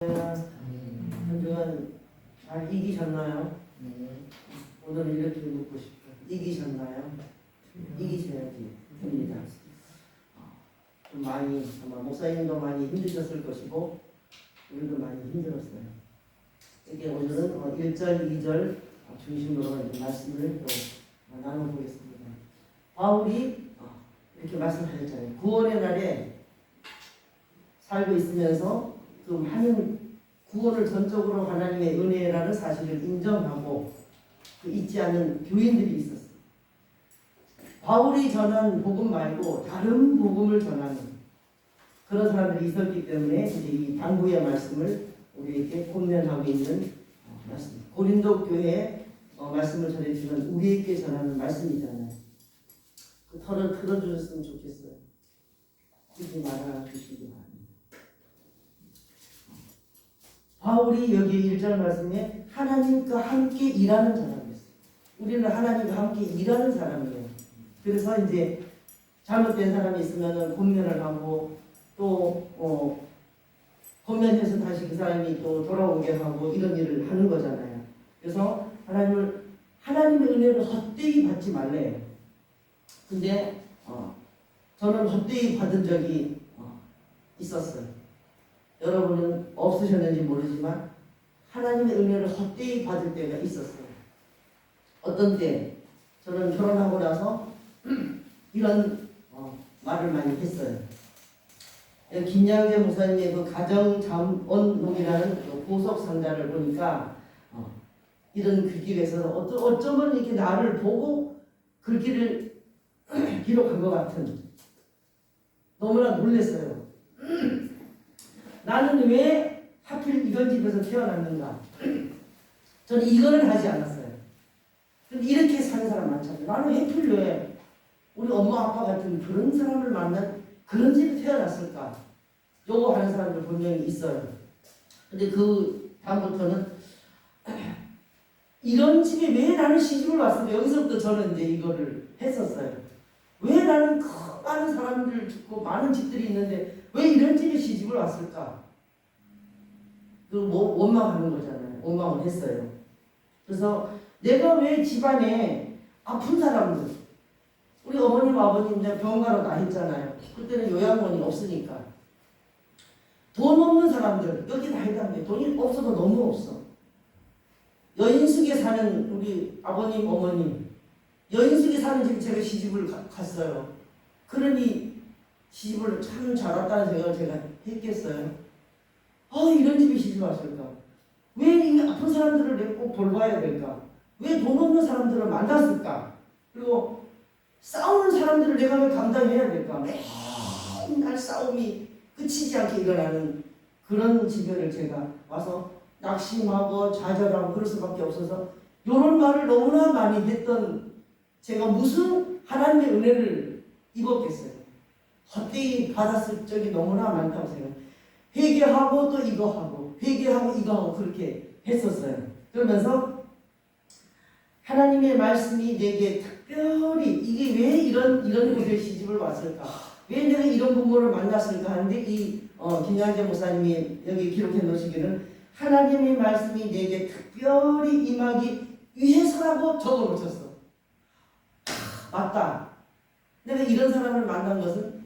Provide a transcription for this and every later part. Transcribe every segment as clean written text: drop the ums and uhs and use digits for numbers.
한 주간 잘 이기셨나요? 오늘은 이렇게 묻고 싶어요. 이기셨나요? 이기셔야지 됩니다. 좀 많이 아마 목사님도 많이 힘드셨을 것이고 우리도 많이 힘들었어요. 이게 오늘은 1절, 2절 중심으로 이제 말씀을 또 나눠보겠습니다. 바울이 이렇게 말씀하셨잖아요. 구원의 날에 살고 있으면서 그 하나님 구원을 전적으로 하나님의 은혜라는 사실을 인정하고 그 잊지 않는 교인들이 있었어요. 바울이 전한 복음 말고 다른 복음을 전하는 그런 사람들이 있었기 때문에 이제 이 당부의 말씀을 우리에게 권면하고 있는 말씀. 고린도 교회에 말씀을 전해주는 우리에게 전하는 말씀이잖아요. 그 털을 틀어주셨으면 좋겠어요. 그렇게 말아주시기 바랍니다. 바울이 여기 1절 말씀에 하나님과 함께 일하는 사람이었어요. 우리는 하나님과 함께 일하는 사람이에요. 그래서 이제 잘못된 사람이 있으면 권면을 하고 또 권면해서 다시 그 사람이 또 돌아오게 하고 이런 일을 하는 거잖아요. 그래서 하나님의 은혜를 헛되이 받지 말래요. 근데 저는 헛되이 받은 적이 있었어요. 여러분은 없으셨는지 모르지만 하나님의 은혜를 헛되이 받을 때가 있었어요. 어떤 때 저는 결혼하고 나서 이런 말을 많이 했어요. 김양재 목사님의 그 가정자원록이라는 그 보석 상자를 보니까 이런 글귀에서 어쩌면 이렇게 나를 보고 글귀를 기록한 것 같은 너무나 놀랐어요. 나는 왜 하필 이런 집에서 태어났는가? 저는 이거는 하지 않았어요. 근데 이렇게 사는 사람 많잖아요. 나는 하필 왜 우리 엄마 아빠 같은 그런 사람을 만난 그런 집에 태어났을까? 요거 하는 사람들 분명히 있어요. 근데 그 다음부터는 이런 집에 왜 나는 시집을 왔을까? 여기서부터 저는 이제 이거를 했었어요. 왜 나는 많은 사람들 듣고 많은 집들이 있는데 왜 이런 집에 시집을 왔을까? 원망하는 거잖아요. 원망을 했어요. 그래서 내가 왜 집안에 아픈 사람들, 우리 어머님 아버님 이제 병원 가러 다 했잖아요. 그때는 요양원이 없으니까. 돈 없는 사람들 여기 다 했다는데 돈이 없어도 너무 없어. 여인숙에 사는 우리 아버님 어머님 여인숙에 사는 집에 제가 시집을 갔어요. 그러니 시집을 참 잘 왔다는 생각을 제가 했겠어요. 이런 집에 시집 왔을까? 왜 이 아픈 사람들을 내가 꼭 돌봐야 될까? 왜 돈 없는 사람들을 만났을까? 그리고 싸우는 사람들을 내가 왜 감당해야 될까? 맨날 싸움이 끝이지 않게 일어나는 그런 집에를 제가 와서 낙심하고 좌절하고 그럴 수밖에 없어서 이런 말을 너무나 많이 했던 제가 무슨 하나님의 은혜를 입었겠어요. 헛되이 받았을 적이 너무나 많다고 생각해요. 회개하고 또 이거 하고 회개하고 이거 하고 그렇게 했었어요. 그러면서 하나님의 말씀이 내게 특별히 이게 왜 이런 곳에 시집을 왔을까? 왜 내가 이런 부모를 만났을까 하는데 이 김양재 목사님이 여기 기록해 놓으시기는 하나님의 말씀이 내게 특별히 임하기 위해서라고 적어 놓으셨어. 맞다. 내가 이런 사람을 만난 것은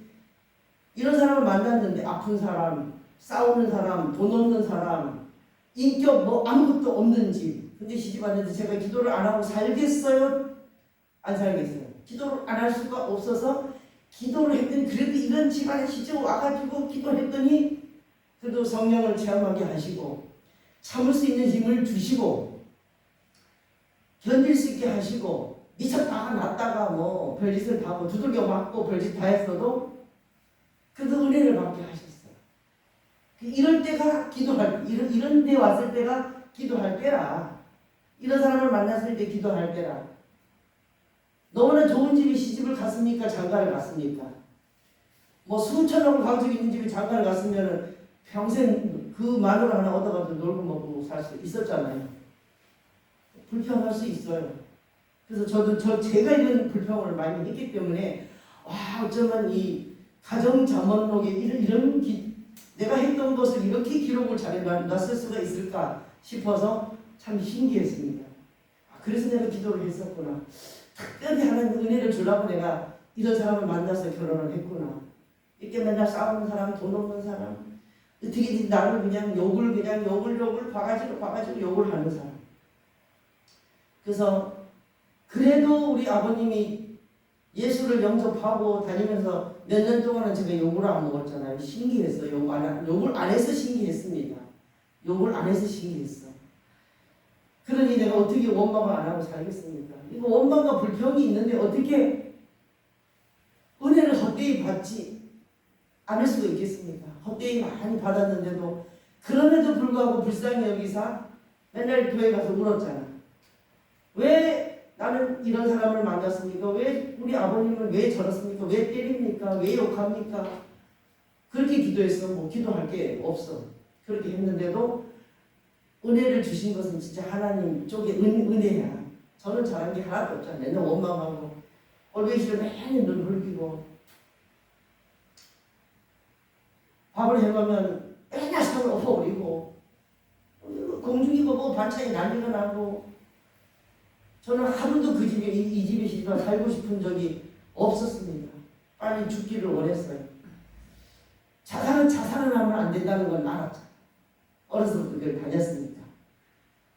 이런 사람을 만났는데 아픈 사람, 싸우는 사람, 돈 없는 사람, 인격 아무것도 없는 집. 근데 시집 왔는데 제가 기도를 안 하고 살겠어요? 안 살겠어요. 기도를 안 할 수가 없어서 기도를 했더니 그래도 이런 집안에 시집 와가지고 기도했더니 그래도 성령을 체험하게 하시고 참을 수 있는 힘을 주시고 견딜 수 있게 하시고 미쳤다가 났다가 별짓을 다 하고 두들겨 맞고 별짓 다 했어도 그래도 은혜를 받게 하셨어요. 이럴 때가 기도할 이런 데 왔을 때가 기도할 때라. 이런 사람을 만났을 때 기도할 때라. 너무나 좋은 집에 시집을 갔습니까? 장가를 갔습니까? 수천억을 가지고 있는 집에 장가를 갔으면 평생 그 마누라 하나 얻어가지고 놀고 먹고 살 수 있었잖아요. 불평할 수 있어요. 그래서 제가 이런 불평을 많이 했기 때문에 어쩌면 이 가정자문록에 이런 내가 했던 것을 이렇게 기록을 잘 놨을 수가 있을까 싶어서 참 신기했습니다. 그래서 내가 기도를 했었구나. 특별히 하나님 은혜를 주려고 내가 이런 사람을 만나서 결혼을 했구나. 이렇게 맨날 싸우는 사람, 돈 없는 사람, 어떻게든 나를 그냥 욕을 바가지로 욕을 하는 사람. 그래서 그래도 우리 아버님이 예수를 영접하고 다니면서 몇 년 동안은 제가 욕을 안 먹었잖아요. 신기했어요. 욕을 안 해서 신기했습니다. 욕을 안 해서 신기했어. 그러니 내가 어떻게 원망을 안 하고 살겠습니까? 이거 원망과 불평이 있는데 어떻게 은혜를 헛되이 받지 않을 수가 있겠습니까? 헛되이 많이 받았는데도 그럼에도 불구하고 불쌍히 여기사 맨날 교회 가서 울었잖아. 왜 나는 이런 사람을 만났습니까? 왜 우리 아버님은 왜 저렇습니까? 왜 때립니까? 왜 욕합니까? 그렇게 기도했어. 뭐 기도할 게 없어. 그렇게 했는데도 은혜를 주신 것은 진짜 하나님 쪽의 은혜야. 저는 잘한 게 하나도 없잖아요. 맨날 원망하고 올베이시를 맨날 눈 흘리고 밥을 해먹으면 맨날 손을 엎어버리고 공중이 보고 반찬이 난리가 나고 저는 하루도 그 집에 이 집에 살고 싶은 적이 없었습니다. 빨리 죽기를 원했어요. 자살을 하면 안 된다는 건 알았죠. 어렸을 때 그걸 다녔으니까.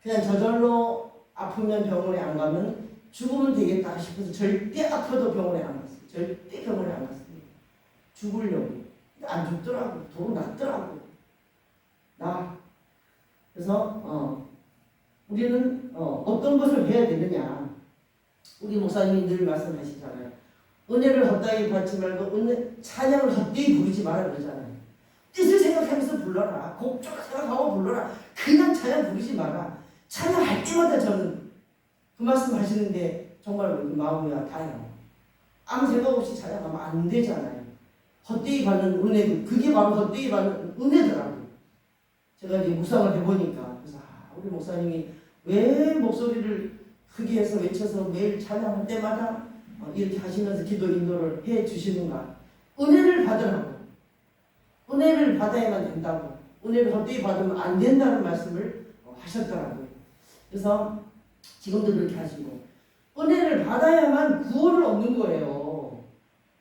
그냥 저절로 아프면 병원에 안 가면 죽으면 되겠다 싶어서 절대 아파도 병원에 안 갔어요. 절대 병원에 안 갔습니다. 죽으려고. 안 죽더라고. 도로 났더라고. 그래서 우리는 어떤 것을 해야 되느냐. 우리 목사님이 늘 말씀하시잖아요. 은혜를 헛되이 받지 말고 찬양을 헛되이 부르지 말아 그러잖아요. 뜻을 생각하면서 불러라. 곡조를 생각하고 불러라. 그냥 찬양 부르지 마라. 찬양할 때마다 저는 그 말씀 하시는데 정말 마음이 아파요. 아무 생각 없이 찬양하면 안 되잖아요. 헛되이 받는 은혜, 그게 바로 헛되이 받는 은혜더라고요. 제가 이제 묵상을 해보니까 그래서 우리 목사님이 왜 목소리를 크게 해서 외쳐서 매일 찬양할 때마다 이렇게 하시면서 기도 인도를 해 주시는가. 은혜를 받으라고. 은혜를 받아야만 된다고. 은혜를 헛되이 받으면 안 된다는 말씀을 하셨더라고요. 그래서 지금도 그렇게 하시고 은혜를 받아야만 구원을 얻는 거예요.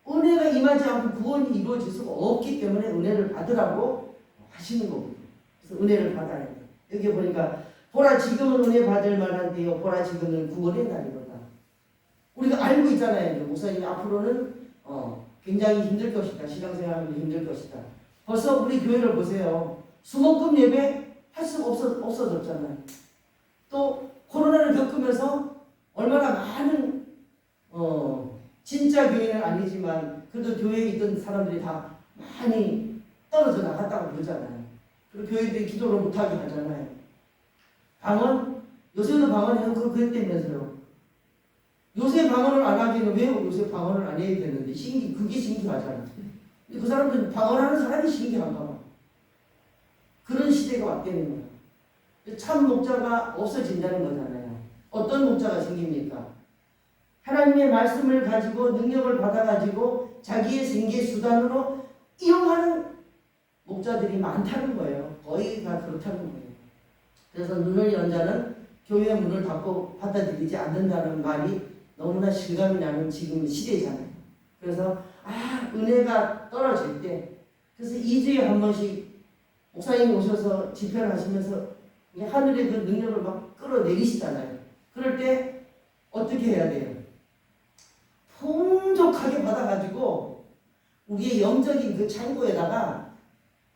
은혜가 임하지 않고 구원이 이루어질 수가 없기 때문에 은혜를 받으라고 하시는 거거든요. 그래서 은혜를 받아야 돼요. 여기 보니까 보라 지금은 은혜 받을 만한데요. 보라 지금은 구원의 날이로다. 우리가 알고 있잖아요. 목사님이 앞으로는 굉장히 힘들 것이다. 신앙생활도 힘들 것이다. 벌써 우리 교회를 보세요. 수목금 예배 할 수가 없어졌잖아요. 또 코로나를 겪으면서 얼마나 많은 진짜 교회는 아니지만 그래도 교회에 있던 사람들이 다 많이 떨어져 나갔다고 그러잖아요. 그리고 교회들이 기도를 못하게 하잖아요. 요새도 방언해서 그랬다면서요. 요새 방언을 안 하기는 왜 요새 방언을 안 해야 되는데 그게 신기하잖아요. 그 사람들은 방언하는 사람이 신기한가 봐. 그런 시대가 왔다는 거예요. 참 목자가 없어진다는 거잖아요. 어떤 목자가 생깁니까? 하나님의 말씀을 가지고 능력을 받아가지고 자기의 생계 수단으로 이용하는 목자들이 많다는 거예요. 거의 다 그렇다는 거예요. 그래서 눈을 연 자는 교회의 문을 닫고 받아들이지 않는다는 말이 너무나 실감이 나는 지금 시대잖아요. 그래서 은혜가 떨어질 때 그래서 2주에 한 번씩 목사님 오셔서 집회를 하시면서 하늘의 그 능력을 막 끌어내리시잖아요. 그럴 때 어떻게 해야 돼요? 풍족하게 받아가지고 우리의 영적인 그 창고에다가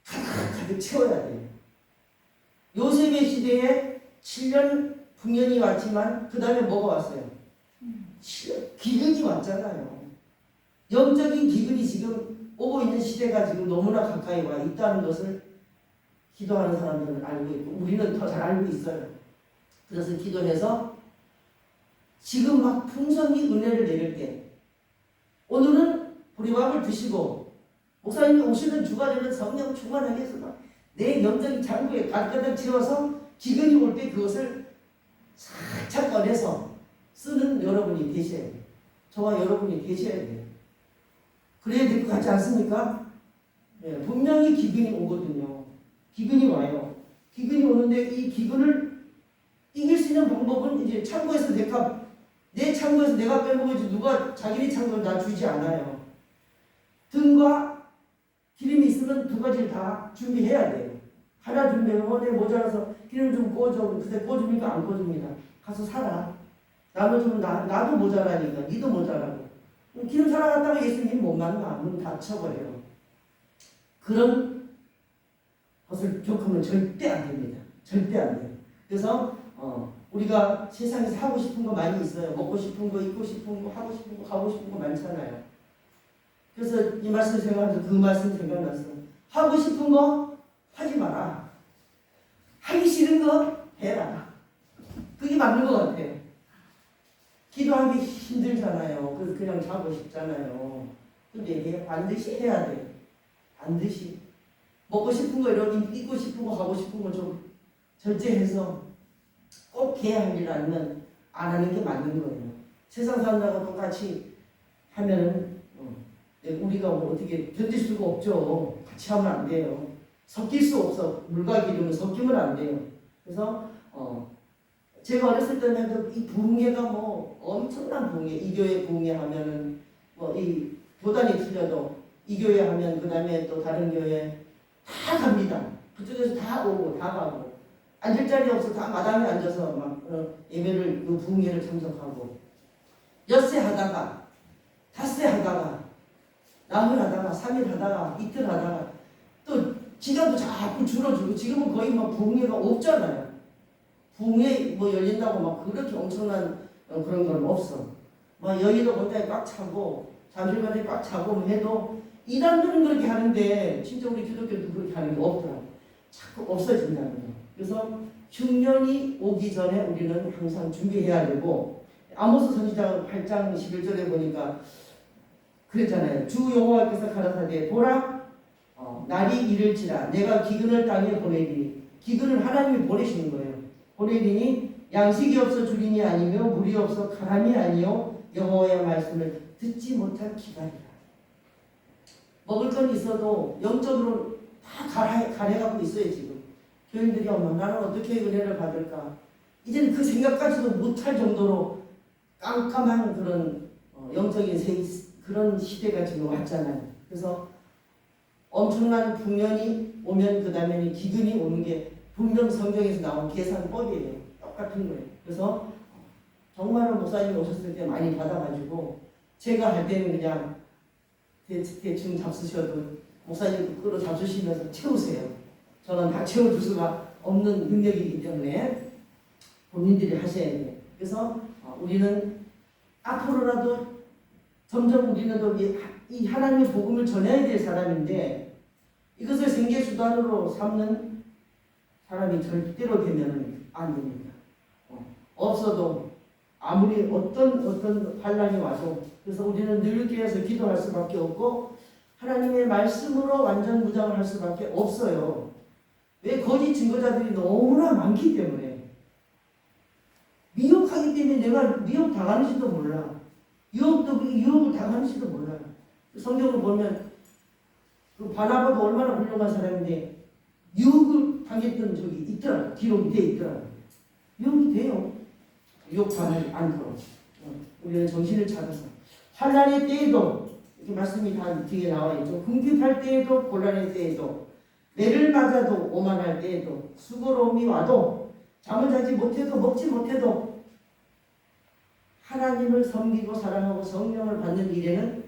가득 채워야 돼요. 요셉의 시대에 7년 풍년이 왔지만 그 다음에 뭐가 왔어요? 기근이 왔잖아요. 영적인 기근이 지금 오고 있는 시대가 지금 너무나 가까이 와 있다는 것을 기도하는 사람들은 알고 있고 우리는 더 잘 알고 있어요. 그래서 기도해서 지금 막 풍성히 은혜를 내릴 때 오늘은 보리밥을 드시고 목사님이 오시는 주가 되는 성령 충만하게 해서 막 내 영적인 창고에 가득가득 채워서 기근이 올 때 그것을 살짝 꺼내서 쓰는 여러분이 되셔야 돼요. 저와 여러분이 되셔야 돼요. 그래야 될 것 같지 않습니까? 예, 분명히 기근이 오거든요. 기근이 와요. 기근이 오는데 이 기근을 이길 수 있는 방법은 이제 창고에서 내 창고에서 내가 빼먹어야지 누가 자기네 창고를 나 주지 않아요. 등과 기름이 있으면 두 가지를 다 준비해야 돼요. 하나 준비하면 내 모자라서 기름 좀 꽂아줘. 근데 꽂으니까 안 꽂습니다. 가서 사라. 나눠주면 나도 모자라니까 니도 모자라고. 기름 사러 갔다가 예수님 못 만나. 문 닫혀버려요. 그런 것을 겪으면 절대 안 됩니다. 절대 안 돼요. 그래서 우리가 세상에서 하고 싶은 거 많이 있어요. 먹고 싶은 거, 입고 싶은 거, 하고 싶은 거, 가고 싶은 거 많잖아요. 그래서 이 말씀 생각하면서 그 말씀 생각났어요. 하고 싶은 거 하지 마라. 하기 싫은 거 해라. 그게 맞는 것 같아요. 기도하기 힘들잖아요. 그래서 그냥 자고 싶잖아요. 근데 반드시 해야 돼요. 반드시. 먹고 싶은 거, 이런 입고 싶은 거, 하고 싶은 거 좀 절제해서 꼭 해야 할 일 아니면 안 하는 게 맞는 거예요. 세상 사람들하고 똑같이 하면은 우리가 뭐 어떻게 견딜 수가 없죠. 같이 하면 안 돼요. 섞일 수 없어. 물과 기름은 섞이면 안 돼요. 그래서 제가 어렸을 때는 해도 이 부흥회가 뭐 엄청난 부흥회, 이 교회 부흥회 하면은 뭐 이 교단이 틀려도 이 교회 하면 그 다음에 또 다른 교회 다 갑니다. 그쪽에서 다 오고 다 가고 앉을 자리 없어 다 마당에 앉아서 막 예배를 그 부흥회를 참석하고 엿새 하다가 닷새 하다가 나흘 하다가 3일 하다가 이틀 하다가 또 기간도 자꾸 줄어들고 지금은 거의 막 부흥회가 없잖아요. 부흥회 뭐 열린다고 막 그렇게 엄청난 그런 건 없어. 막 여의도 본당에 꽉 차고 잠실관에 꽉 차고 해도 이단들은 그렇게 하는데 진짜 우리 기독교도 그렇게 하는 게 없더라고. 자꾸 없어진다는 거예요. 그래서 흉년이 오기 전에 우리는 항상 준비해야 되고 아모스 선지자 8장 11절에 보니까 그랬잖아요. 주 여호와께서 가라사대 보라 날이 이를지라 내가 기근을 땅에 보내리니 기근을 하나님이 보내시는 거예요. 보내리니 양식이 없어 주림이 아니며 물이 없어 가람이 아니요 여호와의 말씀을 듣지 못할 기간이라. 먹을 건 있어도 영적으로 다 가래가고 있어요. 지금 교인들이 나는 어떻게 은혜를 받을까 이제는 그 생각까지도 못할 정도로 깜깜한 그런 영적인 그런 시대가 지금 왔잖아요. 그래서 엄청난 풍년이 오면 그 다음에는 기근이 오는 게 분명 성경에서 나온 계산법이에요. 똑같은 거예요. 그래서 정말로 목사님 오셨을 때 많이 받아가지고 제가 할 때는 그냥 대충 잡수셔도 목사님 끌어 잡수시면서 채우세요. 저는 다 채워줄 수가 없는 능력이기 때문에 본인들이 하셔야 돼요. 그래서 우리는 앞으로라도 점점 우리는 이 하나님의 복음을 전해야 될 사람인데 이것을 생계수단으로 삼는 사람이 절대로 되면 안 됩니다. 없어도 아무리 어떤 환란이 와도 그래서 우리는 늘 깨어서 기도할 수밖에 없고 하나님의 말씀으로 완전 무장을 할 수밖에 없어요. 왜? 거짓 증거자들이 너무나 많기 때문에 미혹하기 때문에 내가 미혹 당하는지도 몰라. 유혹을 당하는지도 몰라요. 성경을 보면 그 바나바도 얼마나 훌륭한 사람인데 유혹을 당했던 적이 있더라고요. 기록이 돼 있더라고요. 유혹이 돼요. 유혹당하지 않도록 우리는 정신을 차려서 환난의 때에도 이렇게 말씀이 다 뒤에 나와 있죠. 궁핍할 때에도 곤란의 때에도 매를 맞아도 오만할 때에도 수고로움이 와도 잠을 자지 못해도 먹지 못해도 하나님을 섬기고 사랑하고 성령을 받는 일에는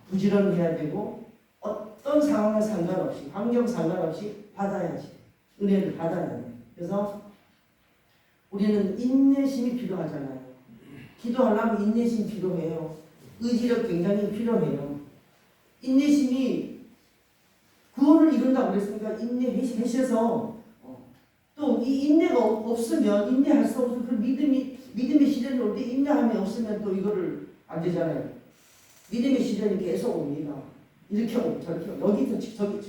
부지런해야 되고 어떤 상황에 상관없이 환경 상관없이 받아야지. 은혜를 받아야 돼. 그래서 우리는 인내심이 필요하잖아요. 기도하려면 인내심 필요해요. 의지력 굉장히 필요해요. 인내심이 구원을 이룬다고 그랬으니까 인내하셔서 또 이 인내가 없으면 인내할 수 없으면 그 믿음의 시련이 올 때 인내함이 없으면 또 이거를 안 되잖아요. 믿음의 시련이 계속 옵니다. 이렇게 오고 저렇게 오고 여기서 저기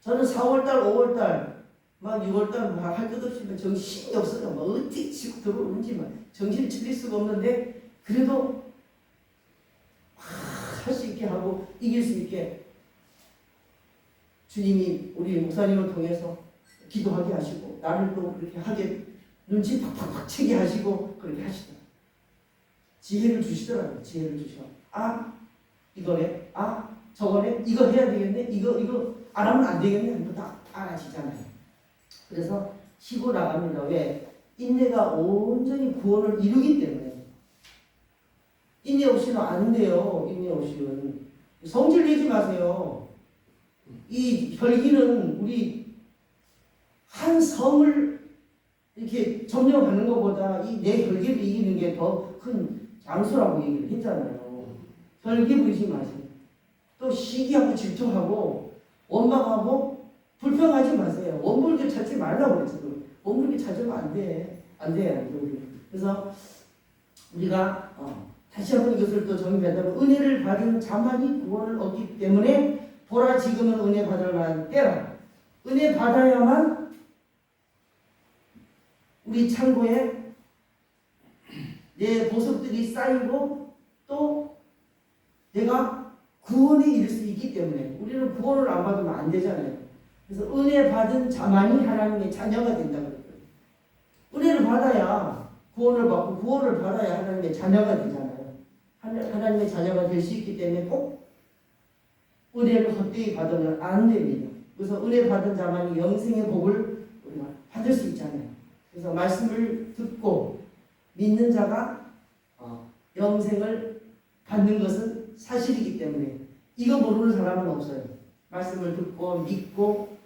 저는 4월달 5월달 막 6월달 할 것 없이 정신이 없어요. 뭐 어떻게 치고 들어오는지 정신을 차릴 수가 없는데 그래도 할 수 있게 하고 이길 수 있게 주님이 우리 목사님을 통해서 기도하게 하시고 나를 또 그렇게 하게 눈치 팍팍팍 채게 하시고 그렇게 하시더라고요. 지혜를 주시더라고요. 지혜를 주셔. 아 이거네. 아 저거네. 이거 해야 되겠네. 이거 안 하면 안 되겠네. 하는 거 다 알아지잖아요. 그래서 쉬고 나갑니다. 왜? 인내가 온전히 구원을 이루기 때문에. 인내 없이는 안 돼요. 인내 없이는. 성질 내지 마세요. 이 혈기는 우리 한 성을 이렇게 점령하는 것보다 이 내 혈기를 이기는 게 더 큰 장수라고 얘기를 했잖아요. 혈기 부리지 마세요. 또 시기하고 질투하고 원망하고 불평하지 마세요. 원불교 찾지 말라고 그랬어요. 원불교 찾으면 안 돼. 안 돼. 그래서 우리가 다시 한번 이것을 또 정리한다면 은혜를 받은 자만이 구원을 얻기 때문에 보라 지금은 은혜 받을 만한 때라. 은혜 받아야만 우리 창고에 내 보석들이 쌓이고 또 내가 구원에 이를 수 있기 때문에 우리는 구원을 안 받으면 안 되잖아요. 그래서 은혜 받은 자만이 하나님의 자녀가 된다고 그랬어요. 은혜를 받아야 구원을 받고 구원을 받아야 하나님의 자녀가 되잖아요. 하나님의 자녀가 될 수 있기 때문에 꼭 은혜를 헛되이 받으면 안 됩니다. 그래서 은혜 받은 자만이 영생의 복을 우리가 받을 수 있잖아요. 그래서 말씀을 듣고 믿는 자가 영생을 받는 것은 사실이기 때문에 이거 모르는 사람은 없어요. 말씀을 듣고 믿고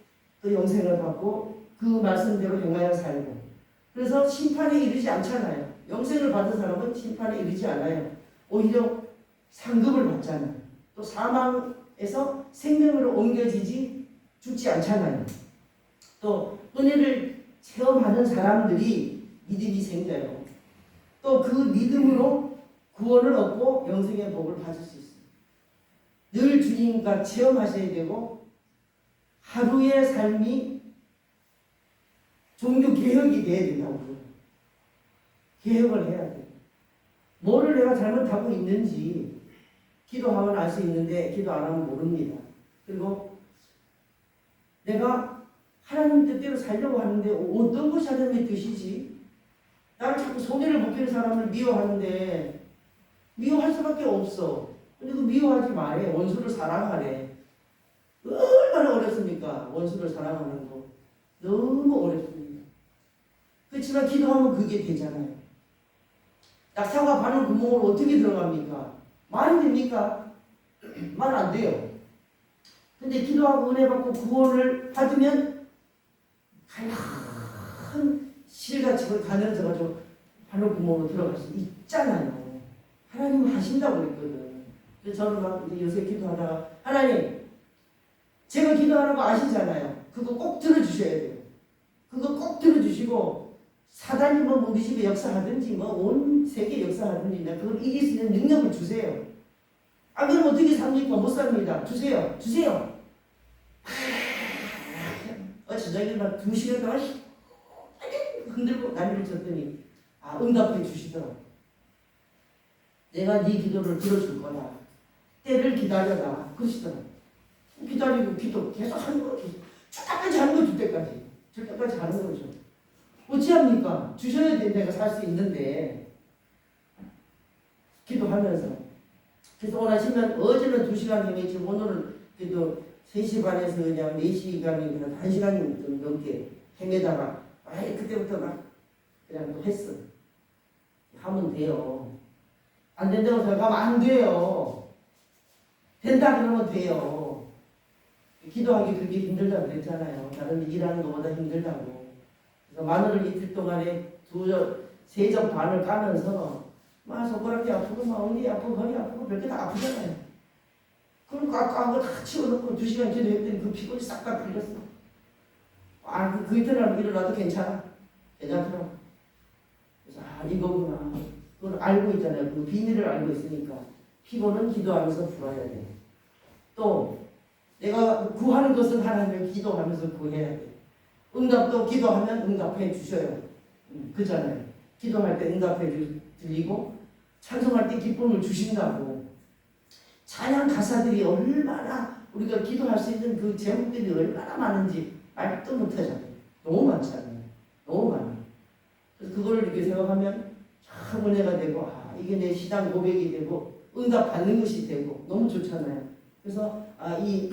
또 영생을 받고 그 말씀대로 행하여 살고 그래서 심판에 이르지 않잖아요. 영생을 받은 사람은 심판에 이르지 않아요. 오히려 상급을 받잖아요. 또 사망에서 생명으로 옮겨지지 죽지 않잖아요. 또 은혜를 체험하는 사람들이 믿음이 생겨요. 또 그 믿음으로 구원을 얻고 영생의 복을 받을 수 있어요. 늘 주님과 체험하셔야 되고 하루의 삶이 종교 개혁이 돼야 된다고. 개혁을 해야 돼요. 뭐를 내가 잘못하고 있는지 기도하면 알 수 있는데 기도 안 하면 모릅니다. 그리고 내가 하나님 뜻대로 살려고 하는데 어떤 것이 하나님의 뜻이지? 나를 자꾸 손해를 못 끼는 사람을 미워하는데 미워할 수밖에 없어. 근데 그 미워하지 말래. 원수를 사랑하래. 얼마나 어렵습니까? 원수를 사랑하는 거. 너무 어렵습니다. 그렇지만 기도하면 그게 되잖아요. 낙타가 바늘 구멍으로 어떻게 들어갑니까? 말이 됩니까? 말 안 돼요. 근데 기도하고 은혜 받고 구원을 받으면 큰 실같이 가늘어져가지고 바늘 구멍으로 들어갈 수 있잖아요. 하나님은 하신다고 그랬거든. 그래서 저는 막 요새 기도하다가 하나님 제가 기도하라고 아시잖아요. 그거 꼭 들어주셔야 돼요. 그거 꼭 들어주시고 사단이 뭐 우리 집에 역사하든지 뭐 온 세계 역사하든지 그걸 이길 수 있는 능력을 주세요. 안 그러면 어떻게 삽니까? 못 삽니다. 주세요. 주세요. 저녁에 막 2시간 동안 흔들고 난리를 쳤더니 응답해 주시더라고. 내가 네 기도를 들어줄 거다. 때를 기다려라. 그러시더라고. 기다리고 기도 계속 하는 거죠. 줄 때까지 하는 거죠. 줄 때까지 하는 거죠. 어찌합니까? 주셔야 돼. 내가 살 수 있는데. 기도하면서. 그래서 원하시면 어제는 2시간 정했지 오늘은 그래도 3시 반에서 그냥 4시간이 그냥 1시간 좀 넘게 헤매다가 그때부터 막 그냥 또 했어. 하면 돼요. 안 된다고 생각하면 안 돼요. 된다 그러면 돼요. 기도하기 그렇게 힘들다고 그랬잖아요. 다른 일하는 것보다 힘들다고. 그래서 마늘을 이틀 동안에 3점 반을 까면서 막 손가락이 아프고 막 어디 아프고 허리 아프고 몇 개 다 아프잖아요. 그럼 깐 거 다 치워놓고 2시간 기도했더니 그 피곤이 싹 다 풀렸어. 그 이튿날 일어나도 괜찮아. 괜찮더라고. 그래서 이거구나. 그걸 알고 있잖아요. 그 비밀을 알고 있으니까 피곤은 기도하면서 풀어야 돼. 또 내가 구하는 것은 하나님을 기도하면서 구해야 돼. 응답도 기도하면 응답해 주셔요. 그잖아요. 기도할 때 응답해 드리고 찬송할 때 기쁨을 주신다고. 찬양 가사들이 얼마나 우리가 기도할 수 있는 그 제목들이 얼마나 많은지 말도 못하잖아요. 너무 많잖아요. 너무 많아요. 그래서 그걸 이렇게 생각하면 참 은혜가 되고, 아, 이게 내 신앙 고백이 되고, 응답 받는 것이 되고, 너무 좋잖아요. 그래서, 이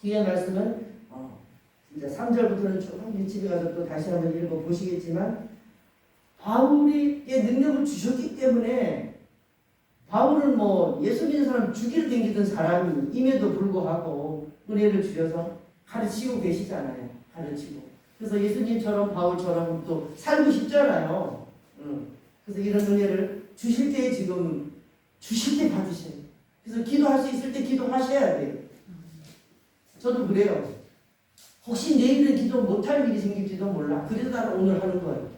뒤에 말씀은, 이제 3절부터는 쭉 집에 가서 또 다시 한번 읽어 보시겠지만, 바울에게 능력을 주셨기 때문에, 바울은 뭐 예수 믿는 사람 죽이러 댕기던 사람임에도 불구하고 은혜를 주셔서 가르치고 계시잖아요. 가르치고. 그래서 예수님처럼 바울처럼 또 살고 싶잖아요. 그래서 이런 은혜를 주실 때 지금 주실 때 받으셔요. 그래서 기도할 수 있을 때 기도하셔야 돼요. 저도 그래요. 혹시 내일은 기도 못할 일이 생길지도 몰라. 그래서 나는 오늘 하는 거예요.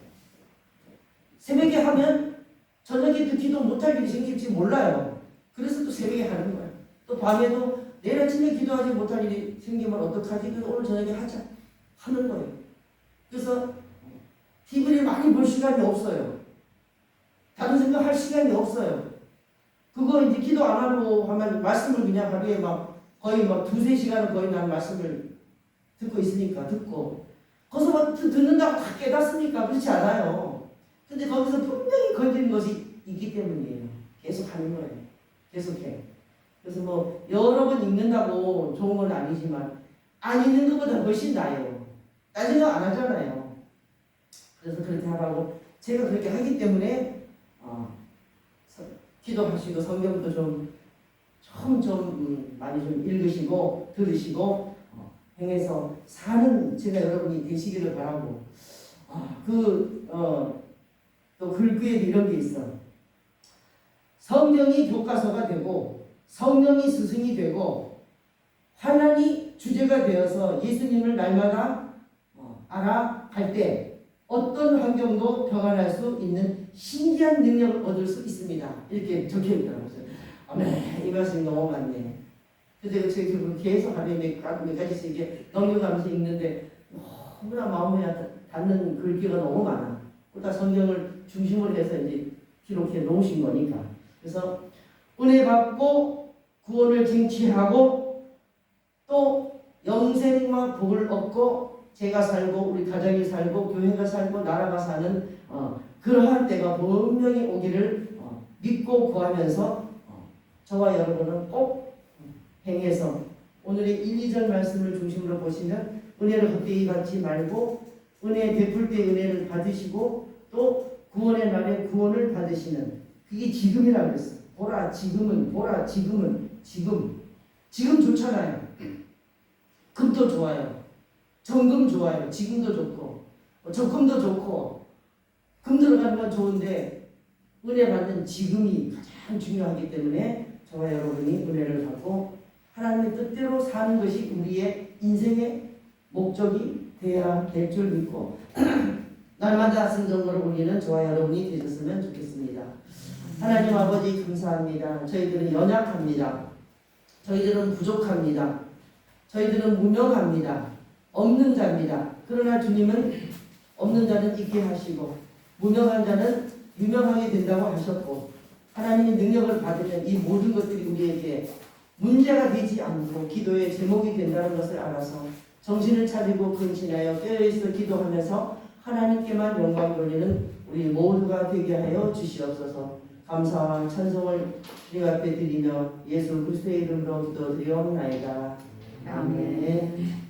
새벽에 하면 저녁에 또 기도 못할 일이 생길지 몰라요. 그래서 또 새벽에 하는 거예요. 또 밤에도 내일 아침에 기도하지 못할 일이 생기면 어떡하지? 그래서 오늘 저녁에 하자. 하는 거예요. 그래서 TV를 많이 볼 시간이 없어요. 다른 생각 할 시간이 없어요. 그거 이제 기도 안 하고 하면 말씀을 그냥 하루에 막 거의 막 2-3시간은 거의 난 말씀을 듣고 있으니까 듣고 거기서 막 듣는다고 다 깨닫습니까? 그렇지 않아요. 근데 거기서 분명히 건드린 것이 있기 때문이에요. 계속 하는 거예요. 계속해. 그래서 뭐 여러 번 읽는다고 좋은 건 아니지만 안 읽는 것보다 훨씬 나아요. 딴 생각 안 하잖아요. 그래서 그렇게 하라고 제가 그렇게 하기 때문에 기도하시고 성경도 좀 많이 좀 읽으시고 들으시고 행해서 사는 제가 여러분이 되시기를 바라고 또 글귀에 이런 게 있어. 성경이 교과서가 되고 성령이 스승이 되고 환난이 주제가 되어서 예수님을 날마다 알아갈 때 어떤 환경도 평안할 수 있는 신기한 능력을 얻을 수 있습니다. 이렇게 적혀있더라고요. 이 말씀이 너무 많네. 그래서 제가 계속 하루에 몇 가지씩 이게 넘겨가면서 읽는데 너무나 마음에 닿는 글귀가 너무 많아. 그러니까 성경을 중심으로 해서 이제 기록해 놓으신 거니까. 그래서 은혜 받고 구원을 쟁취하고 또 영생과 복을 얻고 제가 살고 우리 가정이 살고 교회가 살고 나라가 사는 그러한 때가 분명히 오기를 믿고 구하면서 저와 여러분은 꼭 행해서 오늘의 1-2절 말씀을 중심으로 보시면 은혜를 헛되이 받지 말고 은혜 베풀 때 은혜를 받으시고 또 구원의 날에 구원을 받으시는 그게 지금이라고 했어요. 보라 지금은 지금 좋잖아요. 금도 좋아요. 정금 좋아요. 지금도 좋고 적금도 좋고 금 들어가는 건 좋은데 은혜 받는 지금이 가장 중요하기 때문에 저와 여러분이 은혜를 받고 하나님의 뜻대로 사는 것이 우리의 인생의 목적이 돼야 될 줄 믿고 날마다 성경으로 우리는 저와 여러분이 되셨으면 좋겠습니다. 하나님 아버지 감사합니다. 저희들은 연약합니다. 저희들은 부족합니다. 저희들은 무명합니다. 없는 자입니다. 그러나 주님은 없는 자는 있게 하시고 무명한 자는 유명하게 된다고 하셨고 하나님의 능력을 받으면 이 모든 것들이 우리에게 문제가 되지 않고 기도의 제목이 된다는 것을 알아서 정신을 차리고 근신하여 깨어있어 기도하면서 하나님께만 영광 돌리는 우리 모두가 되게 하여 주시옵소서. 감사와 찬송을 주님 앞에 드리며 예수 그리스도의 이름으로 기도드리옵나이다. 아멘.